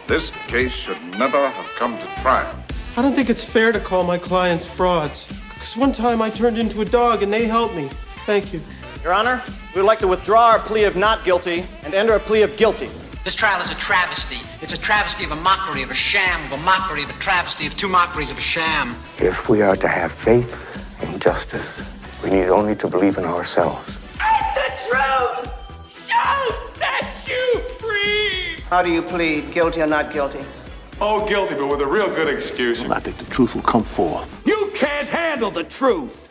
This case should never have come to trial. I don't think it's fair to call my clients frauds. Because one time I turned into a dog and they helped me. Thank you. Your Honor, we would like to withdraw our plea of not guilty and enter a plea of guilty. This trial is a travesty. It's a travesty of a mockery, of a sham, of a mockery, of a travesty, of two mockeries, of a sham. If we are to have faith in justice, we need only to believe in ourselves. And the truth shall set you free! How do you plead, guilty or not guilty? Oh, guilty, but with a real good excuse. I think the truth will come forth. You can't handle the truth!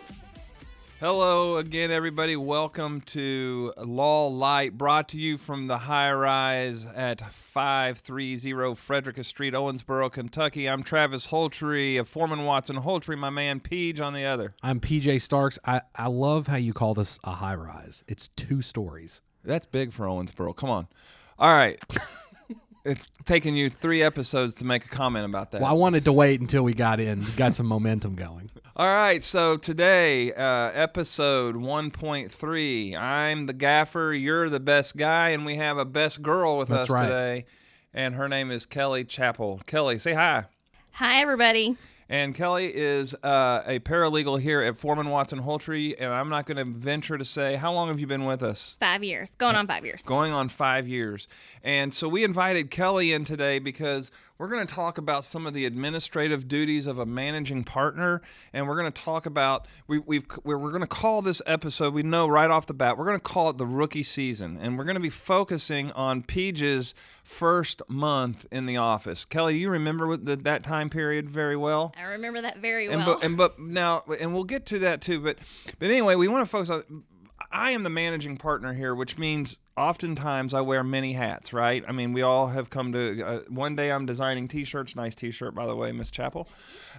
Hello again, everybody. Welcome to Lite, brought to you from the high rise at 530 Frederica Street, Owensboro, Kentucky. I'm Travis Holtrey of Foreman Watson Holtrey, my man Peach on the other. I'm PJ Starks. I love how you call this a high rise. It's 2 stories. That's big for Owensboro. Come on. All right. It's taken you 3 episodes to make a comment about that. Well, I wanted to wait until we got some momentum going. All right, so today, episode 1.3. I'm the gaffer, you're the best guy, and we have a best girl with us today, and her name is Kelley Chappell. Kelley, say hi. Hi, everybody. And Kelley is a paralegal here at Foreman Watson Holtrey, and I'm not going to venture to say, how long have you been with us? 5 years. Going on 5 years. Going on 5 years. And so we invited Kelley in today because we're going to talk about some of the administrative duties of a managing partner, and we're going to talk about, we're going to call this episode, we know right off the bat, we're going to call it the rookie season, and we're going to be focusing on Page's first month in the office. Kelley, you remember that time period very well? I remember that very well. And we'll get to that too, but anyway, we want to focus on, I am the managing partner here, which means oftentimes I wear many hats, right? I mean, we all have come to, one day I'm designing T-shirts, nice T-shirt, by the way, Miss Chappell.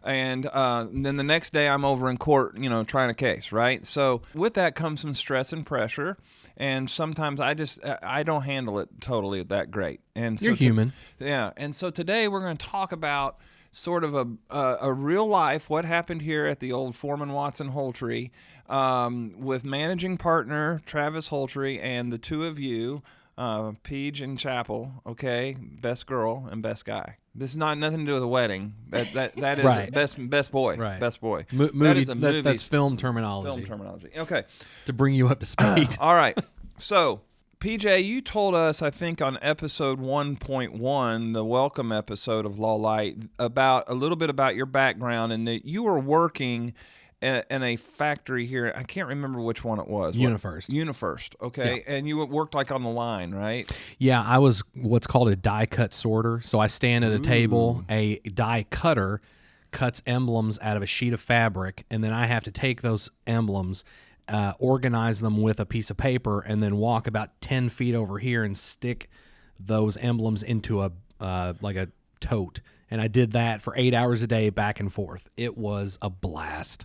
And then the next day I'm over in court, trying a case, right? So with that comes some stress and pressure. And sometimes I don't handle it totally that great. And so You're human. Yeah. And so today we're going to talk about sort of a real life, what happened here at the old Foreman Watson Holtrey with managing partner Travis Holtrey and the two of you, Paige and Chappell, okay, best girl and best guy. This is nothing to do with a wedding. That is right. best boy. Right. Best boy. Movie, that is a movie. That's film terminology. Film terminology. Okay. To bring you up to speed. All right. So, PJ, you told us, I think, on episode 1.1, the welcome episode of Lite, about a little bit about your background and that you were working in a factory here. I can't remember which one it was. UniFirst. Okay. Yeah. And you worked like on the line, right? Yeah, I was what's called a die cut sorter. So I stand at a table, a die cutter cuts emblems out of a sheet of fabric, and then I have to take those emblems, organize them with a piece of paper, and then walk about 10 feet over here and stick those emblems into a like a tote. And I did that for 8 hours a day, back and forth. It was a blast.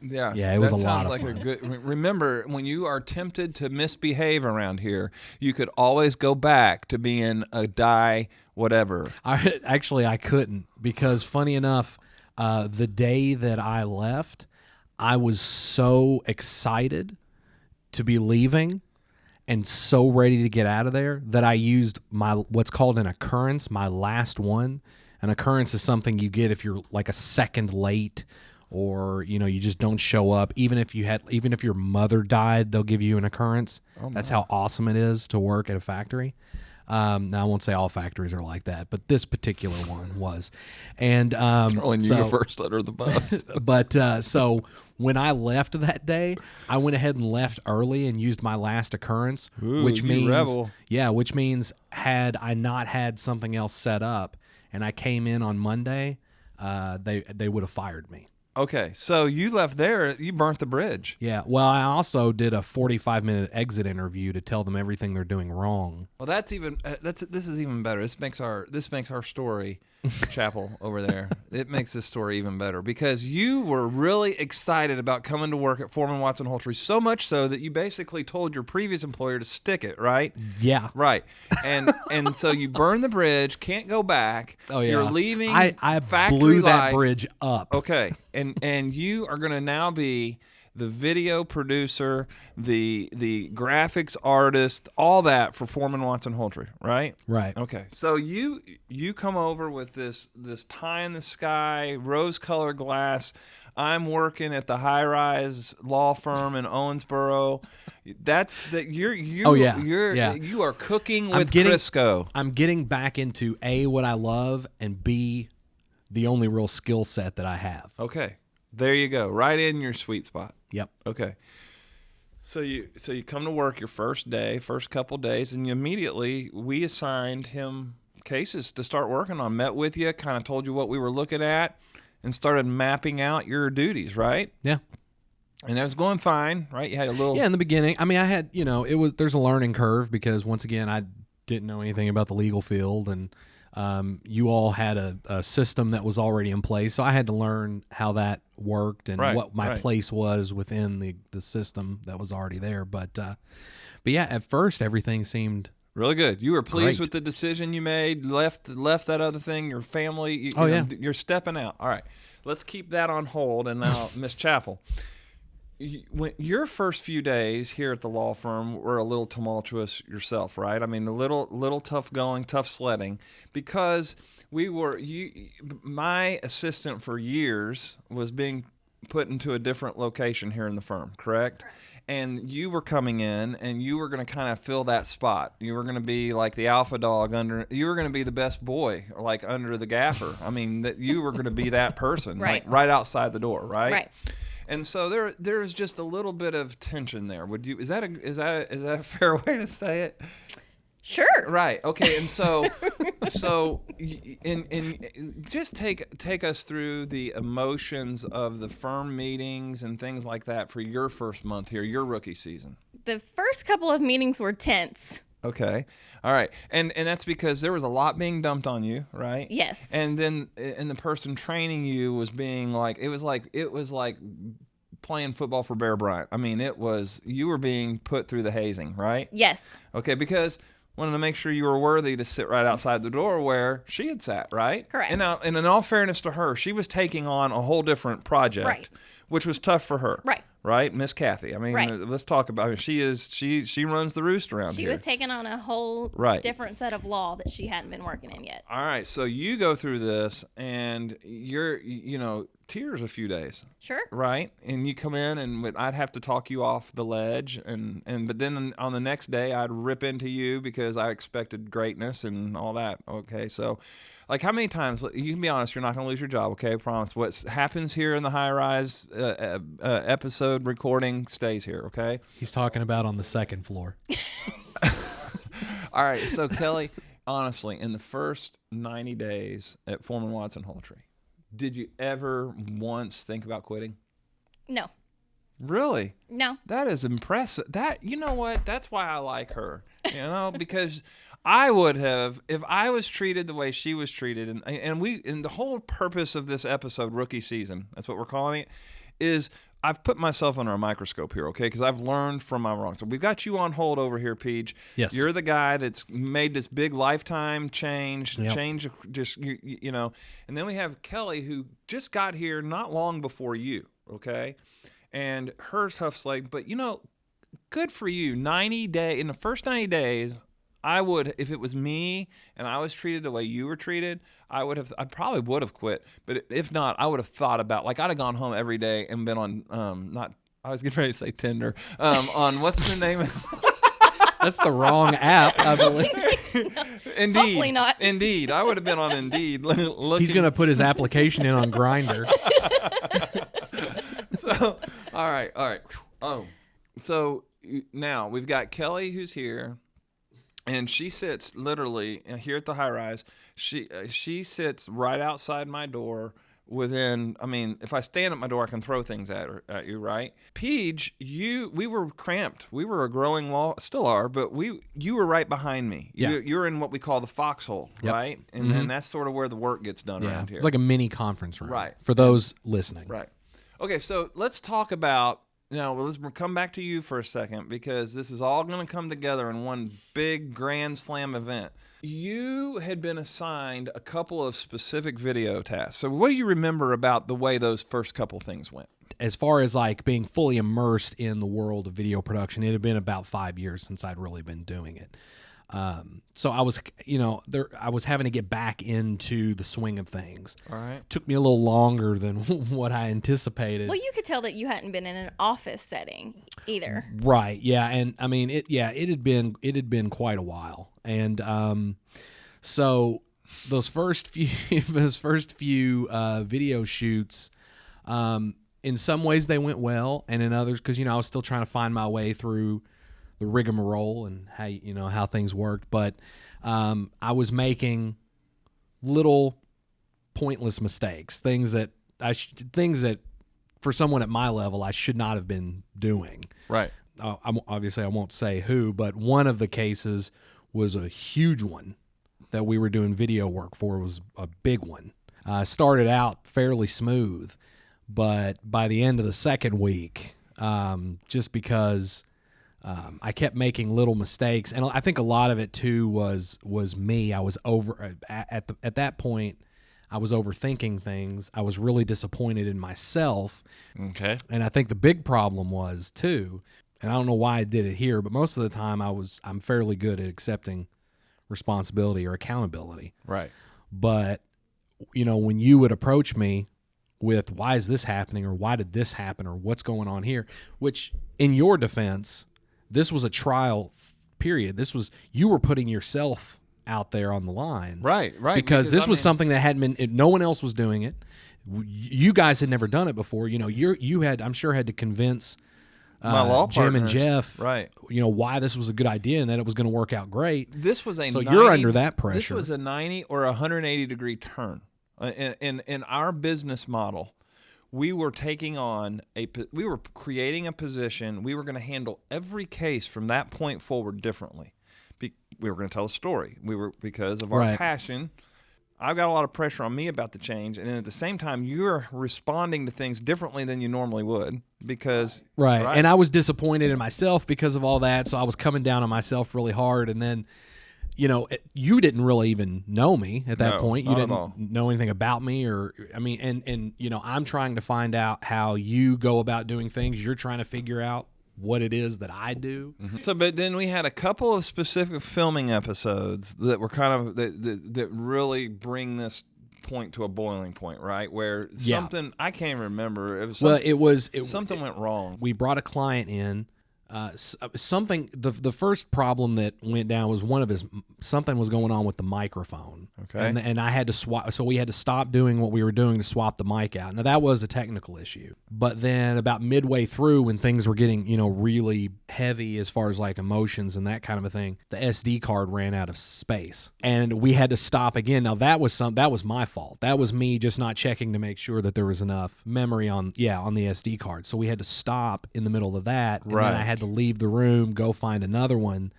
Yeah, it was a lot of fun. Remember, when you are tempted to misbehave around here, you could always go back to being a die whatever. I couldn't, because funny enough, the day that I left, I was so excited to be leaving and so ready to get out of there that I used what's called an occurrence, my last one. An occurrence is something you get if you're like a second late, or you just don't show up. Even if your mother died, they'll give you an occurrence. That's how awesome it is to work at a factory. Now, I won't say all factories are like that, but this particular one was. And throwing you first under the bus. But so when I left that day, I went ahead and left early and used my last occurrence, which means rebel. Yeah, which means had I not had something else set up and I came in on Monday, they would have fired me. Okay, so you left there, you burnt the bridge. Yeah, well, I also did a 45-minute exit interview to tell them everything they're doing wrong. Well, this is even better. This makes our story, Chappell over there. It makes this story even better because you were really excited about coming to work at Foreman Watson Holtrey, so much so that you basically told your previous employer to stick it, right? Yeah. Right. And so you burned the bridge, can't go back. Oh yeah. You're leaving. I factory blew that life. bridge up. Okay. And you are going to now be the video producer, the graphics artist, all that for Foreman Watson Holtrey, right? Right. Okay. So you come over with this pie in the sky, rose-colored glass. I'm working at the high-rise law firm in Owensboro. You are cooking with Crisco. I'm getting back into A, what I love, and B, the only real skill set that I have. Okay. There you go. Right in your sweet spot. Yep. Okay. So you come to work your first couple days, and we assigned him cases to start working on. Met with you, kind of told you what we were looking at, and started mapping out your duties, right? Yeah. And that was going fine, right? You had a little... Yeah, in the beginning. I mean, I had, there's a learning curve because, once again, I didn't know anything about the legal field, and you all had a system that was already in place, so I had to learn how that worked and what my place was within the system that was already there. But yeah, at first, everything seemed... really good. You were pleased great. with the decision you made, left that other thing, your family. You're stepping out. All right. Let's keep that on hold. And now, Miss Chappell, when your first few days here at the law firm were a little tumultuous yourself, right? I mean, a little tough going, tough sledding, because my assistant for years was being put into a different location here in the firm, correct? And you were coming in, and you were going to kind of fill that spot. You were going to be like the alpha dog you were going to be the best boy, like under the gaffer. I mean, you were going to be that person, Right. like right outside the door, right? Right. And so there is just a little bit of tension there. Is that a fair way to say it? Sure. Right. Okay. And so just take us through the emotions of the firm meetings and things like that for your first month here, your rookie season. The first couple of meetings were tense. Okay. All right. And that's because there was a lot being dumped on you, right? Yes. And then the person training you was being like, it was like playing football for Bear Bryant. I mean, you were being put through the hazing, right? Yes. Okay, because wanted to make sure you were worthy to sit right outside the door where she had sat, right? Correct. And in all fairness to her, she was taking on a whole different project, right, which was tough for her. Right. Right, Miss Kathy. I mean, right, let's talk about it. She runs the roost around here. She was taking on a whole different set of law that she hadn't been working in yet. All right, so you go through this, and you're, tears a few days. Sure. Right, and you come in, and I'd have to talk you off the ledge, but then on the next day, I'd rip into you because I expected greatness and all that. Okay, so. Like, how many times, you can be honest, you're not going to lose your job, okay? I promise. What happens here in the high-rise episode recording stays here, okay? He's talking about on the second floor. All right, so Kelly, honestly, in the first 90 days at Foreman Watson Holtrey, did you ever once think about quitting? No. Really? No. That is impressive. You know what? That's why I like her, because... I would have, if I was treated the way she was treated, and the whole purpose of this episode, rookie season, that's what we're calling it, is I've put myself under a microscope here, okay? Because I've learned from my wrongs. So we've got you on hold over here, Peach. Yes. You're the guy that's made this big lifetime change, Yep. And then we have Kelly, who just got here not long before you, okay? And her tough slate, but good for you. In the first 90 days, I would, if it was me and I was treated the way you were treated, I probably would have quit. But if not, I would have thought about, like, I'd have gone home every day and been on, I was getting ready to say Tinder, on what's the name? That's the wrong app, I believe. Indeed. Hopefully not. Indeed. I would have been on Indeed. He's going to put his application in on Grindr. So, all right. Oh, so now we've got Kelly who's here. And she sits literally here at the high rise. She sits right outside my door within, if I stand at my door, I can throw things at you, right? Peach, we were cramped. We were a growing wall, still are, but you were right behind me. Yeah. You're in what we call the foxhole, Yep. right? And then that's sort of where the work gets done around here. It's like a mini conference room. Right. For those listening. Right. Okay, so let's talk about... Now, let's come back to you for a second, because this is all going to come together in one big grand slam event. You had been assigned a couple of specific video tasks. So what do you remember about the way those first couple things went? as far as like being fully immersed in the world of video production, it had been about 5 years since I'd really been doing it. So I was, I was having to get back into the swing of things. All right. Took me a little longer than what I anticipated. Well, you could tell that you hadn't been in an office setting either. Right. Yeah. And I mean, it had been quite a while. And, so those first few video shoots, in some ways they went well, and in others, because I was still trying to find my way through the rigmarole and how things worked. But I was making little pointless mistakes, things that for someone at my level I should not have been doing. Right. Obviously, I won't say who, but one of the cases was a huge one that we were doing video work for. Was a big one. Started out fairly smooth, but by the end of the second week, just because I kept making little mistakes, and I think a lot of it too was me. I was at that point. I was overthinking things. I was really disappointed in myself. Okay. And I think the big problem was too, and I don't know why I did it here, but most of the time I'm fairly good at accepting responsibility or accountability. Right. But when you would approach me with why is this happening, or why did this happen, or what's going on here, which in your defense, this was a trial period. You were putting yourself out there on the line. Right. Because this was something that hadn't been, no one else was doing it. You guys had never done it before. You had, I'm sure, had to convince my law Jim partners, and Jeff, right? Why this was a good idea and that it was going to work out great. This was so you're under that pressure. This was a 90 or 180 degree turn in our business model. We were taking on we were creating a position. We were going to handle every case from that point forward differently. We were going to tell a story. Because of our passion. I've got a lot of pressure on me about the change, and then at the same time, you're responding to things differently than you normally would because right. And I was disappointed in myself because of all that, so I was coming down on myself really hard. And then, you didn't really even know me at that point. You didn't know anything about me, and I'm trying to find out how you go about doing things. You're trying to figure out what it is that I do. Mm-hmm. So, but then we had a couple of specific filming episodes that were kind of that really bring this point to a boiling point, right? Where something I can't even remember. It was something went wrong. We brought a client in. Something. The first problem that went down was something was going on with the microphone. Okay. And I had to swap. So we had to stop doing what we were doing to swap the mic out. Now that was a technical issue. But then about midway through, when things were getting really heavy as far as like emotions and that kind of a thing, the SD card ran out of space, and we had to stop again. Now that was my fault. That was me just not checking to make sure that there was enough memory on the SD card. So we had to stop in the middle of that. And then I had to leave the room, go find another one,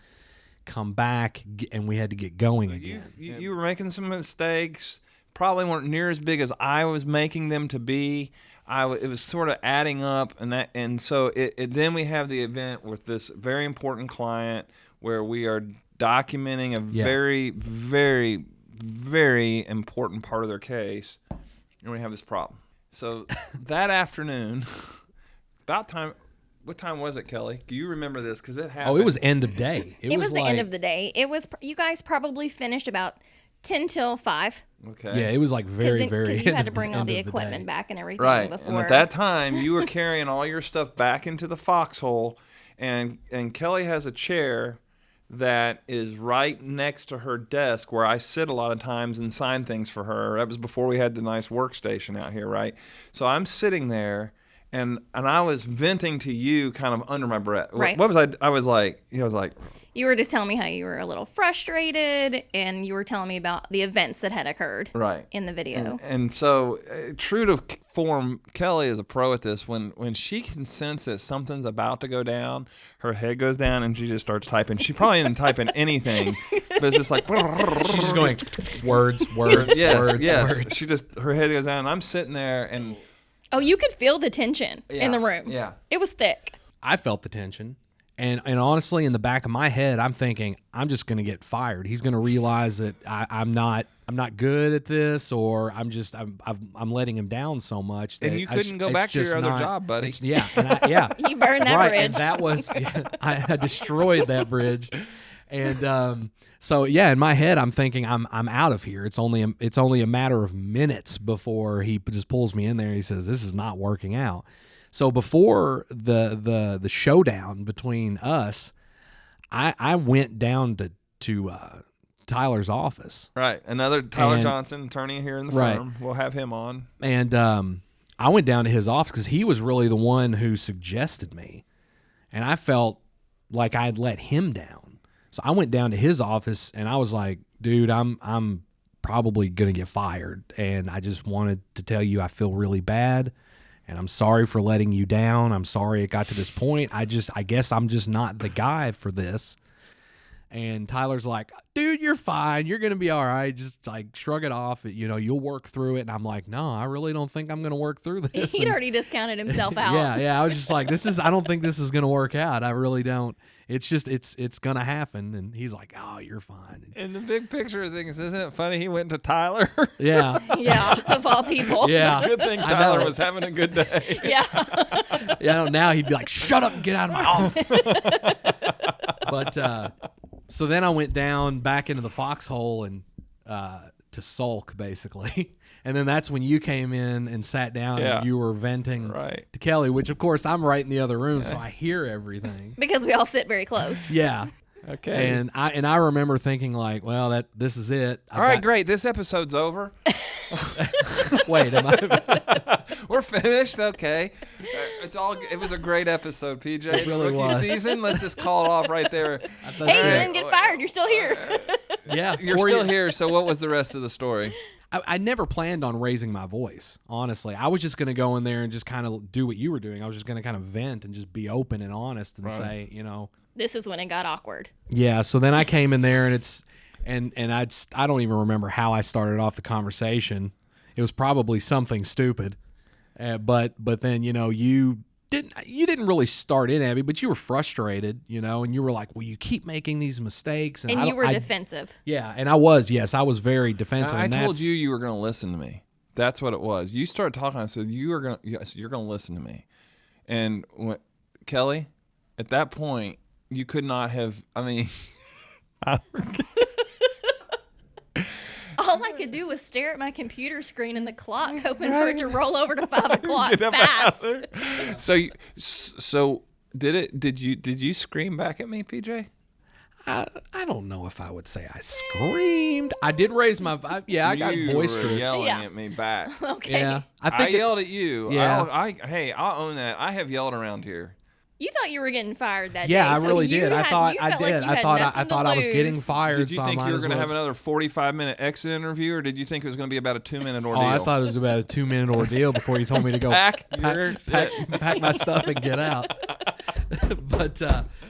come back, and we had to get going again. You were making some mistakes, probably weren't near as big as I was making them to be. It was sort of adding up, and so then we have the event with this very important client where we are documenting a very, very, very important part of their case, and we have this problem. So that afternoon, it's about time. What time was it, Kelly? Do you remember this? Because it happened. Oh, it was end of day. It was the end of the day. It was. You guys probably finished about 10 till 5. Okay. Yeah, it was like very. Because you had to bring all the equipment back and everything. Right. Before. And at that time, you were carrying all your stuff back into the foxhole, and Kelly has a chair that is right next to her desk where I sit a lot of times and sign things for her. That was before we had the nice workstation out here, right? So I'm sitting there. And I was venting to you kind of under my breath. Right. What was I? I was like, you were just telling me how you were a little frustrated, and you were telling me about the events that had occurred in the video. And so, true to form, Kelly is a pro at this. When she can sense that something's about to go down, her head goes down and she just starts typing. She probably isn't typing anything, but it's just like she's just going words. Yes. She just, her head goes down, and I'm sitting there and. Oh, you could feel the tension in the room. Yeah. It was thick. I felt the tension. And honestly, in the back of my head, I'm thinking I'm just going to get fired. He's going to realize that I'm not good at this, or I'm letting him down so much. That And you couldn't go back to your other job, buddy. Yeah, You burned that right. bridge. And that was I destroyed that bridge. And so yeah, in my head, I'm thinking I'm out of here. It's only a matter of minutes before he just pulls me in there. And he says, "This is not working out." So before the showdown between us, I went down to Tyler's office. Right. Another Tyler Johnson, attorney here in the firm. We'll have him on. And I went down to his office because he was really the one who suggested me, and I felt like I had let him down. So I went down to his office and I was like, "Dude, I'm probably gonna get fired, and I just wanted to tell you I feel really bad. And I'm sorry for letting you down. I'm sorry it got to this point. I guess I'm just not the guy for this." And Tyler's like, "Dude, you're fine. You're going to be all right. Just like shrug it off. You'll work through it." And I'm like, "No, I really don't think I'm going to work through this." He'd already discounted himself out. Yeah. I was just like, I don't think this is going to work out. I really don't. It's just, it's going to happen. And he's like, "Oh, you're fine." In the big picture of things, isn't it funny? He went to Tyler. Yeah. Yeah, of all people. Yeah. Good thing Tyler was having a good day. Yeah. Yeah. Now he'd be like, "Shut up and get out of my office." But, so then I went down back into the foxhole and to sulk, basically. And then that's when you came in and sat down and you were venting to Kelley, which, of course, I'm right in the other room, so I hear everything. Because we all sit very close. Yeah. Okay. And I remember thinking, like, well, this is it. All right, great. This episode's over. Wait, we're finished. Okay. It was a great episode, PJ. It really Rookie was. season. Let's just call it off right there. Hey, you didn't get fired. You're still here. Yeah. You're still here. So what was the rest of the story? I never planned on raising my voice, honestly. I was just going to go in there and just kind of do what you were doing. I was just going to kind of vent and just be open and honest and say, This is when it got awkward. Yeah, so then I came in there and I don't even remember how I started off the conversation. It was probably something stupid. But then, you didn't really start in, Abby, but you were frustrated, and you were like, "Well, you keep making these mistakes." And you were defensive. Yeah, and I was very defensive. I told you were going to listen to me. That's what it was. You started talking. I said, you're going to listen to me. And Kelley, at that point, you could not have, All I could do was stare at my computer screen and the clock, hoping for it to roll over to 5 o'clock fast. So did you scream back at me, PJ? I don't know if I would say I screamed. I did raise my I got boisterous. You were yelling at me back. Okay. Yeah, I yelled at you. Yeah. Hey, I'll own that. I have yelled around here. You thought you were getting fired that day. Yeah, I so really you did. I thought you I felt did. like you I had thought nothing to I was getting lose. fired. Did you so think you were going to have well. another 45-minute exit interview, or did you think it was going to be about a 2-minute ordeal? Oh, I thought it was about a 2-minute ordeal before you told me to go pack my stuff and get out. But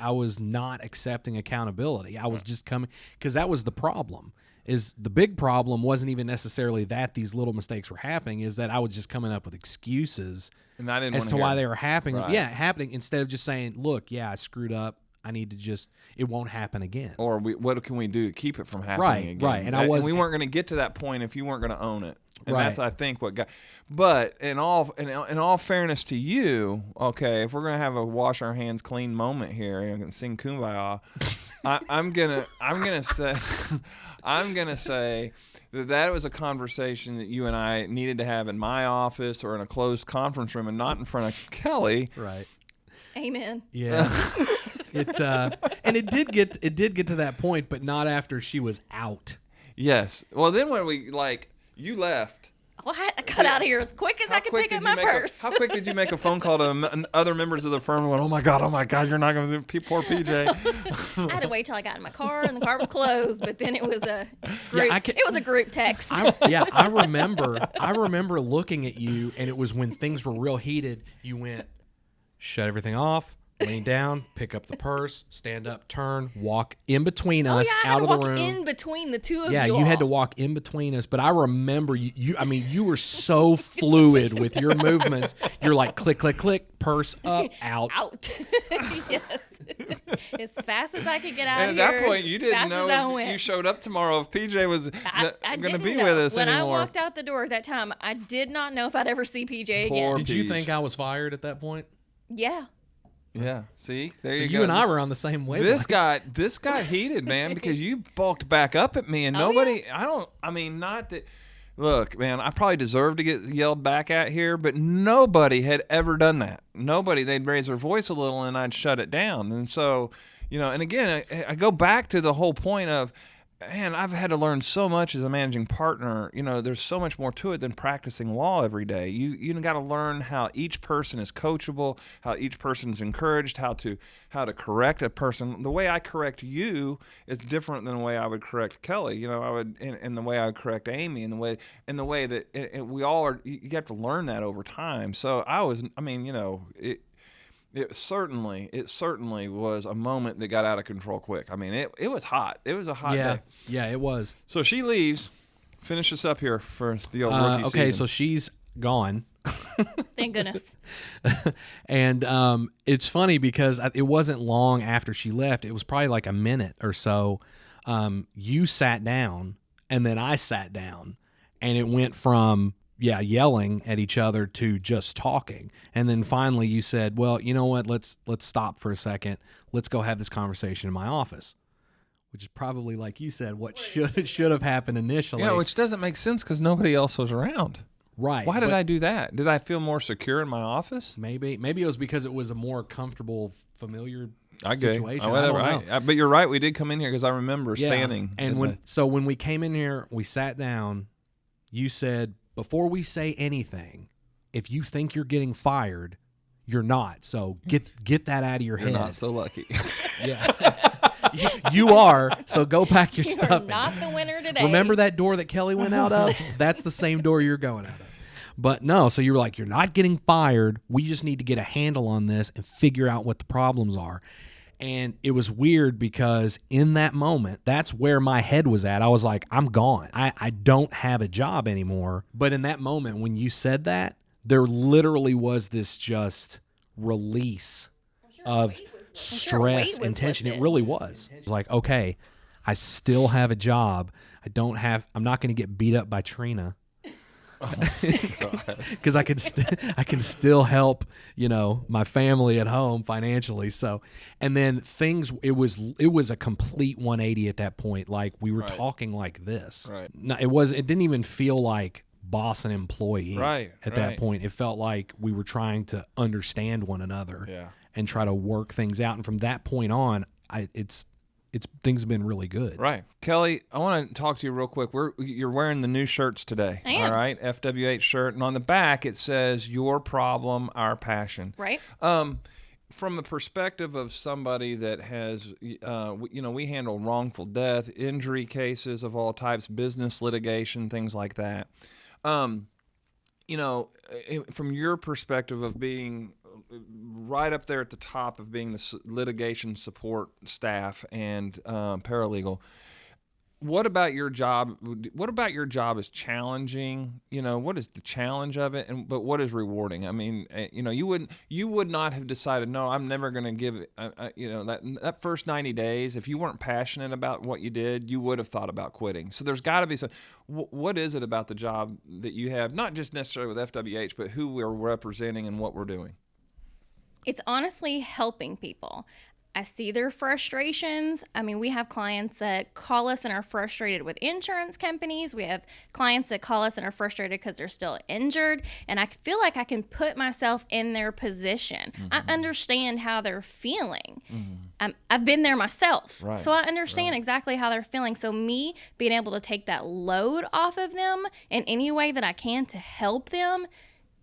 I was not accepting accountability. I was just coming because that was the problem. Is the big problem wasn't even necessarily that these little mistakes were happening. Is that I was just coming up with excuses and I didn't as to why they were happening. Right. Yeah, happening instead of just saying, "Look, I screwed up. I need to it won't happen again." Or what can we do to keep it from happening again? Right. And we weren't going to get to that point if you weren't going to own it. And right. That's, I think, what got. But in all fairness to you, okay, if we're going to have a wash our hands clean moment here and sing Kumbaya, I'm gonna say that was a conversation that you and I needed to have in my office or in a closed conference room and not in front of Kelley. Right. Amen. Yeah. And it did get to that point, but not after she was out. Yes. Well, then when you left. Well, I got out of here as quick as I could pick up my purse. How quick did you make a phone call to other members of the firm and went, oh my God, you're not going to do poor PJ. I had to wait till I got in my car and the car was closed, but then it was a group text. I remember looking at you, and it was when things were real heated. You went, shut everything off, lean down, pick up the purse, stand up, turn, walk in between us out of the room. In between the two of you. Yeah, you had to walk in between us. But I remember you were so fluid with your movements. You're like click, click, click, purse up, out. Out. Yes. as fast as I could get out And of at here. that point, you as didn't fast know as I if went. you showed up tomorrow if PJ was I going to didn't be know. with us when anymore. I walked out the door at that time, I did not know if I'd ever see PJ Poor again. Did you Peach. think I was fired at that point? Yeah. Yeah. See, there So you you go. and I were on the same wavelength. This got heated, man, because you bulked back up at me, and nobody. Not that. Look, man, I probably deserve to get yelled back at here, but nobody had ever done that. Nobody. They'd raise their voice a little, and I'd shut it down. And so, and again, I go back to the whole point of, man, I've had to learn so much as a managing partner. There's so much more to it than practicing law every day. You got to learn how each person is coachable, how each person is encouraged, how to correct a person. The way I correct you is different than the way I would correct Kelly. I would, and the way I would correct Amy, and the way that we all are. You have to learn that over time. So It certainly was a moment that got out of control quick. It was hot. It was a hot day. Yeah, it was. So she leaves. Finish us up here for the old rookie season. Okay, so she's gone. Thank goodness. And it's funny because it wasn't long after she left. It was probably like a minute or so. You sat down, and then I sat down, and it went from yelling at each other to just talking. And then finally you said, well, you know what, let's stop for a second. Let's go have this conversation in my office, which is probably, like you said, what should have happened initially. Yeah, which doesn't make sense because nobody else was around. Right. Why did I do that? Did I feel more secure in my office? Maybe it was because it was a more comfortable, familiar Okay. situation. Whatever. I don't know. But you're right. We did come in here because I remember standing. And when we came in here, we sat down. You said, before we say anything, if you think you're getting fired, you're not. So get that out of your head. You're not so lucky. Yeah. You are. So go pack your stuff. You're not the winner today. Remember that door that Kelly went out of? That's the same door you're going out of. But no, so you were like, you're not getting fired. We just need to get a handle on this and figure out what the problems are. And it was weird because in that moment, that's where my head was at. I was like, I'm gone. I don't have a job anymore. But in that moment, when you said that, there literally was this just release of stress and tension. It really was. It was like, okay, I still have a job. I'm not going to get beat up by Trina. Because I can still help, my family at home financially. So, and then it was a complete 180 at that point. Like we were talking like this. Right. No, it didn't even feel like boss and employee. Right. At that point, it felt like we were trying to understand one another. Yeah. And try to work things out. And from that point on, things have been really good. Right. Kelly, I want to talk to you real quick. You're wearing the new shirts today. I am. All right. FWH shirt. And on the back, it says, your problem, our passion. Right. From the perspective of somebody that has, we handle wrongful death, injury cases of all types, business litigation, things like that. From your perspective of being right up there at the top of being the litigation support staff and paralegal, what about your job? What about your job is challenging? What is the challenge of it? But what is rewarding? You would not have decided, no, I'm never going to give it. That first 90 days, if you weren't passionate about what you did, you would have thought about quitting. So there's got to be some. What is it about the job that you have, not just necessarily with FWH, but who we're representing and what we're doing? It's honestly helping people. I see their frustrations. We have clients that call us and are frustrated with insurance companies. We have clients that call us and are frustrated because they're still injured. And I feel like I can put myself in their position. Mm-hmm. I understand how they're feeling. Mm-hmm. I've been there myself. Right. So I understand exactly how they're feeling. So me being able to take that load off of them in any way that I can to help them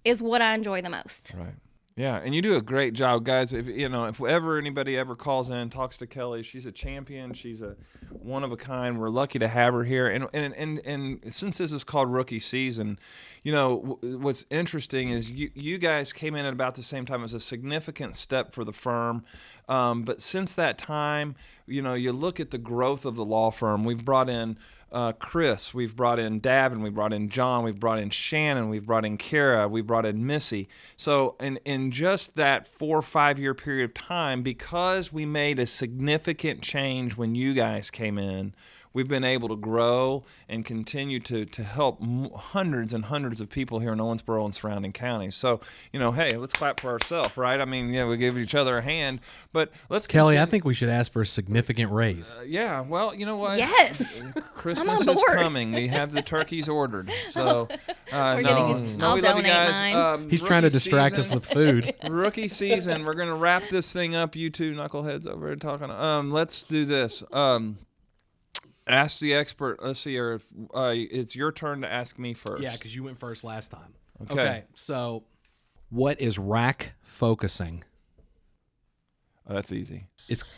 is what I enjoy the most. Right. Yeah, and you do a great job, guys. If ever anybody ever calls in, talks to Kelly, she's a champion. She's a one of a kind. We're lucky to have her here. And since this is called rookie season, what's interesting is you guys came in at about the same time. It was a significant step for the firm. But since that time, you look at the growth of the law firm. We've brought in Chris, we've brought in Davin, we've brought in John, we've brought in Shannon, we've brought in Kara, we've brought in Missy. So in just that 4 or 5 year period of time, because we made a significant change when you guys came in, we've been able to grow and continue to help hundreds and hundreds of people here in Owensboro and surrounding counties. So, hey, let's clap for ourselves, right? I mean, we give each other a hand, but let's Kelly, continue. I think we should ask for a significant raise. Yeah, well, you know what? Yes. Christmas I'm on is board. coming. We have the turkeys ordered. So, I'll we love you donate guys. mine. He's trying to Rookie distract us season. with food. Rookie season. We're gonna wrap this thing up. You two knuckleheads over here talking. Let's do this. Ask the expert. Let's see here. It's your turn to ask me first. Yeah, because you went first last time. Okay. So what is rack focusing? Oh, that's easy.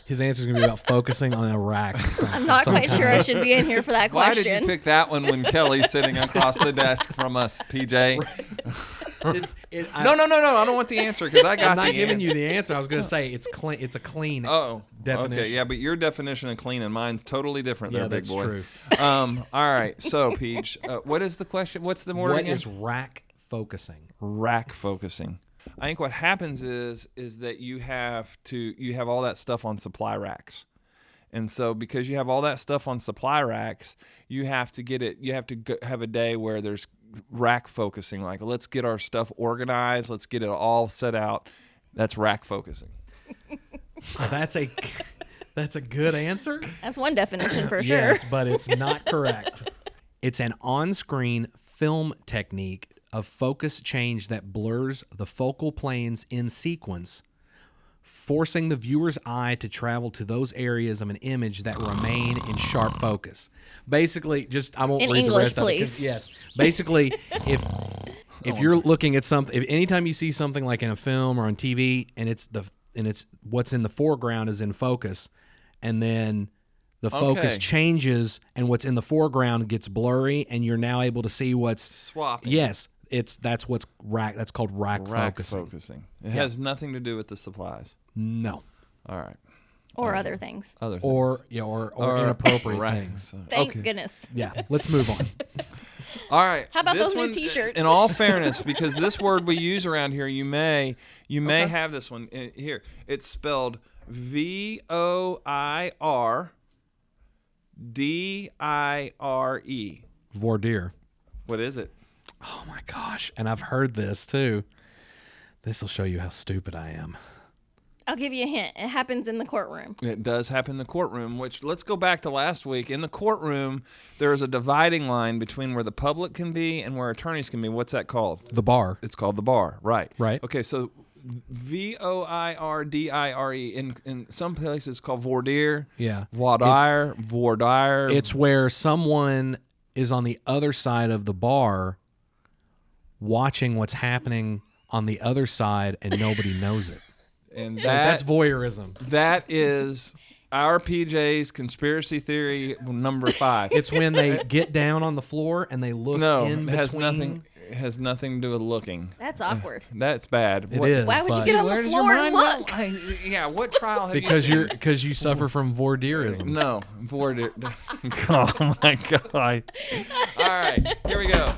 His answer is going to be about focusing on a rack. I'm not quite sure I should be in here for that Why question. did you pick that one when Kelly's sitting across the desk from us, PJ? No. I don't want the answer because I got I'm not the giving answer. you the answer. I was going to say it's clean. It's a clean definition. Okay, yeah, but your definition of clean and mine's totally different. Yeah, there, big that's boy. true. All right, so Peach, what is the question? What's the word What again? is rack focusing? Rack focusing. I think what happens is that you have all that stuff on supply racks. And so because you have all that stuff on supply racks, you have to have a day where there's rack focusing. Like, let's get our stuff organized. Let's get it all set out. That's rack focusing. That's a good answer. That's one definition for sure. Yes, but it's not correct. It's an on-screen film technique of focus change that blurs the focal planes in sequence, forcing the viewer's eye to travel to those areas of an image that remain in sharp focus. Basically, I won't In read English, the rest please. of it. Yes. Basically, if you're looking at something, anytime you see something like in a film or on TV, and it's what's in the foreground is in focus, and then the focus changes, and what's in the foreground gets blurry, and you're now able to see what's swapping. Yes. That's called rack focusing. It has nothing to do with the supplies. No. All right. Or other things. Or inappropriate things. Thank goodness. Yeah. Let's move on. All right. How about this those new one, T-shirts? In all fairness, because this word we use around here, you may have this one here. It's spelled VOIRDIRE. Voir dire. What is it? Oh my gosh. And I've heard this too. This will show you how stupid I am. I'll give you a hint. It happens in the courtroom. It does happen in the courtroom, which let's go back to last week. In the courtroom, there is a dividing line between where the public can be and where attorneys can be. What's that called? The bar. It's called the bar, right? Right. Okay, so VOIRDIRE. In some places it's called voir dire. Yeah. Voir dire. It's where someone is on the other side of the bar watching what's happening on the other side and nobody knows it. And that's voyeurism. That is our PJ's conspiracy theory number 5. It's when they get down on the floor and they look in between. It has nothing to do with looking. That's awkward. That's bad. It is. Why would you get on the floor and look? Yeah, what trial have because you seen? because you suffer from voir direism. No, voir dire. Oh my God. All right, here we go.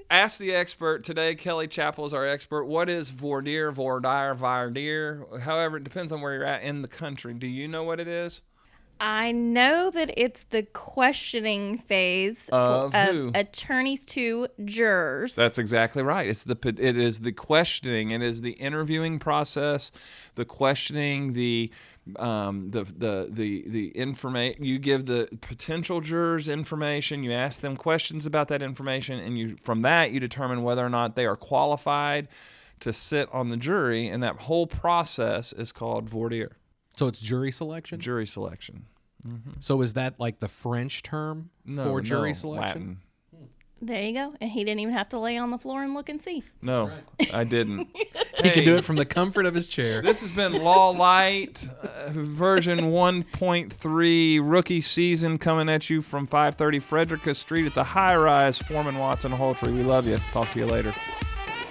Ask the expert. Today, Kelley Chappell is our expert. What is voir dire, voir dire? However, it depends on where you're at in the country. Do you know what it is? I know that it's the questioning phase Of who? Attorneys to jurors. That's exactly right. It is the questioning. It is the interviewing process, the questioning, the information. You give the potential jurors information. You ask them questions about that information, and from that you determine whether or not they are qualified to sit on the jury. And that whole process is called voir dire. So it's jury selection? Jury selection. Mm-hmm. So is that like the French term for jury selection? Latin. There you go. And he didn't even have to lay on the floor and look and see. No, I didn't. He can do it from the comfort of his chair. This has been Law Lite version 1.3 rookie season coming at you from 530 Frederica Street at the high-rise Foreman Watson Holtrey. We love you. Talk to you later.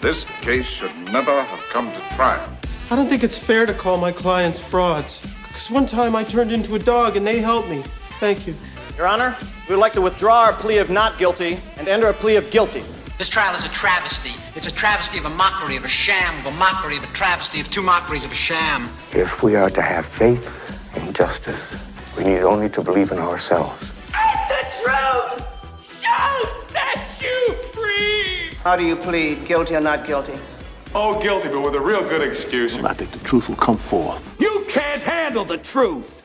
This case should never have come to trial. I don't think it's fair to call my clients frauds. Because one time I turned into a dog and they helped me. Thank you. Your Honor, we would like to withdraw our plea of not guilty and enter a plea of guilty. This trial is a travesty. It's a travesty of a mockery, of a sham, of a mockery, of a travesty, of two mockeries of a sham. If we are to have faith in justice, we need only to believe in ourselves. And the truth shall set you free! How do you plead, guilty or not guilty? Oh, guilty, but with a real good excuse. I think the truth will come forth. You can't handle the truth!